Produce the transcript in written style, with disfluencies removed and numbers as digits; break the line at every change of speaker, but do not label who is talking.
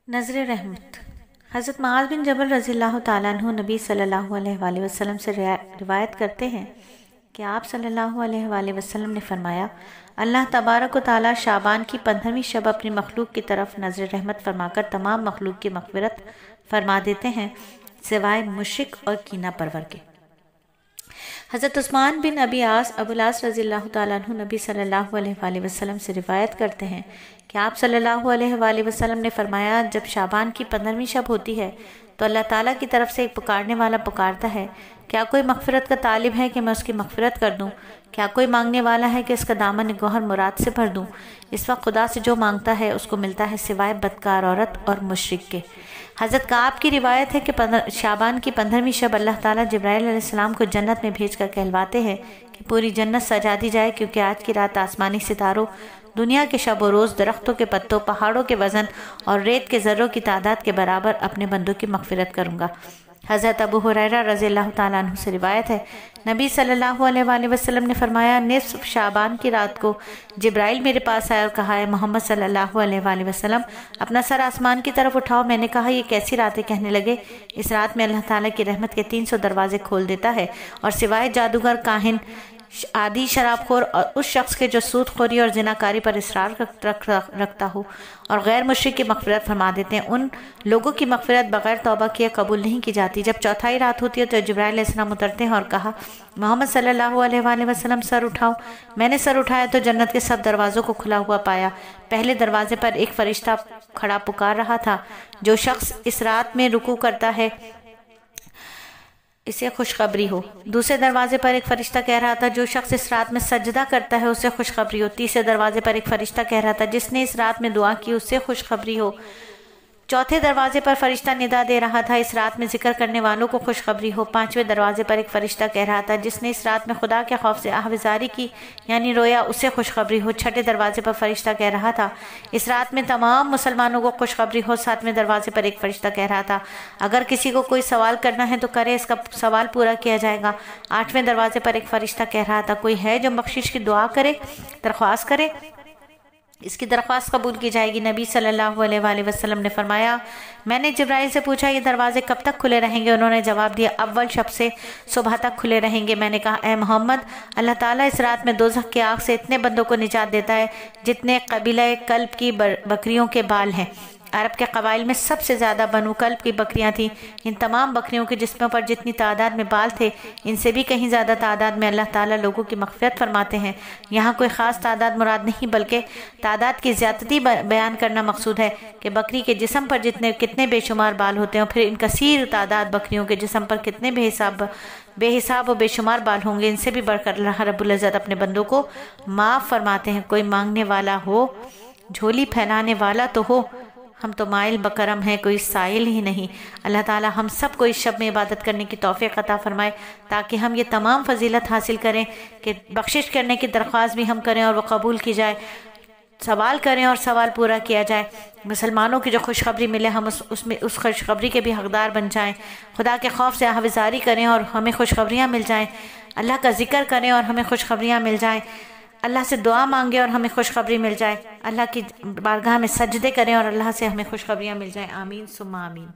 نظر رحمت۔ حضرت معاذ بن جبل رضی اللہ تعالیٰ عنہ نبی صلی اللہ علیہ وآلہ وسلم سے روایت کرتے ہیں کہ آپ صلی اللہ علیہ وآلہ وسلم نے فرمایا، اللہ تبارک و تعالیٰ شعبان کی 15ویں شب اپنی مخلوق کی طرف نظر رحمت فرما کر تمام مخلوق کی مغفرت فرما دیتے ہیں سوائے مشرک اور کینہ پرور کے۔ حضرت عثمان بن ابو العاص رضی اللہ تعالیٰ عنہ نبی صلی اللہ علیہ وآلہ وسلم سے روایت کرتے ہیں کہ آپ صلی اللہ علیہ وآلہ وسلم نے فرمایا، جب شعبان کی 15ویں شب ہوتی ہے تو اللہ تعالیٰ کی طرف سے ایک پکارنے والا پکارتا ہے، کیا کوئی مغفرت کا طالب ہے کہ میں اس کی مغفرت کر دوں؟ کیا کوئی مانگنے والا ہے کہ اس کا دامن گوہر مراد سے بھر دوں؟ اس وقت خدا سے جو مانگتا ہے اس کو ملتا ہے سوائے بدکار عورت اور مشرک کے۔ حضرت کعب کی روایت ہے کہ شعبان کی 15ویں شب اللہ تعالیٰ جبرائیل علیہ السلام کو جنت میں بھیج کر کہلواتے ہیں کہ پوری جنت سجا دی جائے، کیونکہ آج کی رات آسمانی ستاروں، دنیا کے شب و روز، درختوں کے پتوں، پہاڑوں کے وزن اور ریت کے ذروں کی تعداد کے برابر اپنے بندوں کی مغفرت کروں گا۔ حضرت ابو ہریرہ رضی اللہ تعالیٰ عنہ سے روایت ہے، نبی صلی اللہ علیہ وآلہ وسلم نے فرمایا، نصف شعبان کی رات کو جبرائیل میرے پاس آیا اور کہا، اے محمد صلی اللہ علیہ وآلہ وسلم، اپنا سر آسمان کی طرف اٹھاؤ۔ میں نے کہا، یہ کیسی راتیں؟ کہنے لگے، اس رات میں اللہ تعالیٰ کی رحمت کے 300 دروازے کھول دیتا ہے، اور سوائے جادوگر، کاہن، عادی شراب خور اور اس شخص کے جو سود خوری اور زناکاری پر اصرار رکھتا ہو، اور غیر مشرک کی مغفرت فرما دیتے ہیں۔ ان لوگوں کی مغفرت بغیر توبہ کیے قبول نہیں کی جاتی۔ جب چوتھائی رات ہوتی ہے تو جبرائیل علیہ السلام اترتے ہیں اور کہا، محمد صلی اللہ علیہ وآلہ وسلم، سر اٹھاؤ۔ میں نے سر اٹھایا تو جنت کے سب دروازوں کو کھلا ہوا پایا۔ پہلے دروازے پر ایک فرشتہ کھڑا پکار رہا تھا، جو شخص اس رات میں رکوع کرتا ہے اسے خوشخبری ہو۔ دوسرے دروازے پر ایک فرشتہ کہہ رہا تھا، جو شخص اس رات میں سجدہ کرتا ہے اسے خوشخبری ہو۔ تیسرے دروازے پر ایک فرشتہ کہہ رہا تھا، جس نے اس رات میں دعا کی اسے خوشخبری ہو۔ چوتھے دروازے پر فرشتہ ندا دے رہا تھا، اس رات میں ذکر کرنے والوں کو خوشخبری ہو۔ پانچویں دروازے پر ایک فرشتہ کہہ رہا تھا، جس نے اس رات میں خدا کے خوف سے آہوازاری کی یعنی رویا اسے خوشخبری ہو۔ چھٹے دروازے پر فرشتہ کہہ رہا تھا، اس رات میں تمام مسلمانوں کو خوشخبری ہو۔ ساتویں دروازے پر ایک فرشتہ کہہ رہا تھا، اگر کسی کو کوئی سوال کرنا ہے تو کرے، اس کا سوال پورا کیا جائے گا۔ آٹھویں دروازے پر ایک فرشتہ کہہ رہا تھا، کوئی ہے جو بخشش کی دعا کرے، درخواست کرے، اس کی درخواست قبول کی جائے گی۔ نبی صلی اللہ علیہ وآلہ وسلم نے فرمایا، میں نے جبرائیل سے پوچھا، یہ دروازے کب تک کھلے رہیں گے؟ انہوں نے جواب دیا، اول شب سے صبح تک کھلے رہیں گے۔ میں نے کہا، اے محمد، اللہ تعالیٰ اس رات میں دوزخ کی آگ سے اتنے بندوں کو نجات دیتا ہے جتنے قبیلہ کلب کی بکریوں کے بال ہیں۔ عرب کے قبائل میں سب سے زیادہ بنو کلب کی بکریاں تھیں۔ ان تمام بکریوں کے جسموں پر جتنی تعداد میں بال تھے، ان سے بھی کہیں زیادہ تعداد میں اللہ تعالیٰ لوگوں کی مغفرت فرماتے ہیں۔ یہاں کوئی خاص تعداد مراد نہیں، بلکہ تعداد کی زیادتی بیان کرنا مقصود ہے کہ بکری کے جسم پر کتنے بے شمار بال ہوتے ہیں، اور پھر ان کثیر تعداد بکریوں کے جسم پر کتنے بے حساب و بے شمار بال ہوں گے۔ ان سے بھی بڑھ کر اللہ رب العزت اپنے بندوں کو معاف فرماتے ہیں۔ کوئی مانگنے والا ہو، جھولی پھیلانے والا تو ہو، ہم تو مائل بکرم ہیں، کوئی سائل ہی نہیں۔ اللہ تعالیٰ ہم سب کو اس شب میں عبادت کرنے کی توفیق عطا فرمائے، تاکہ ہم یہ تمام فضیلت حاصل کریں کہ بخشش کرنے کی درخواست بھی ہم کریں اور وہ قبول کی جائے، سوال کریں اور سوال پورا کیا جائے، مسلمانوں کی جو خوشخبری ملے ہم اس خوشخبری کے بھی حقدار بن جائیں، خدا کے خوف سے آہوازاری کریں اور ہمیں خوشخبریاں مل جائیں، اللہ کا ذکر کریں اور ہمیں خوشخبریاں مل جائیں، اللہ سے دعا مانگے اور ہمیں خوشخبری مل جائے، اللہ کی بارگاہ میں سجدے کریں اور اللہ سے ہمیں خوشخبریاں مل جائیں۔ آمین ثم آمین۔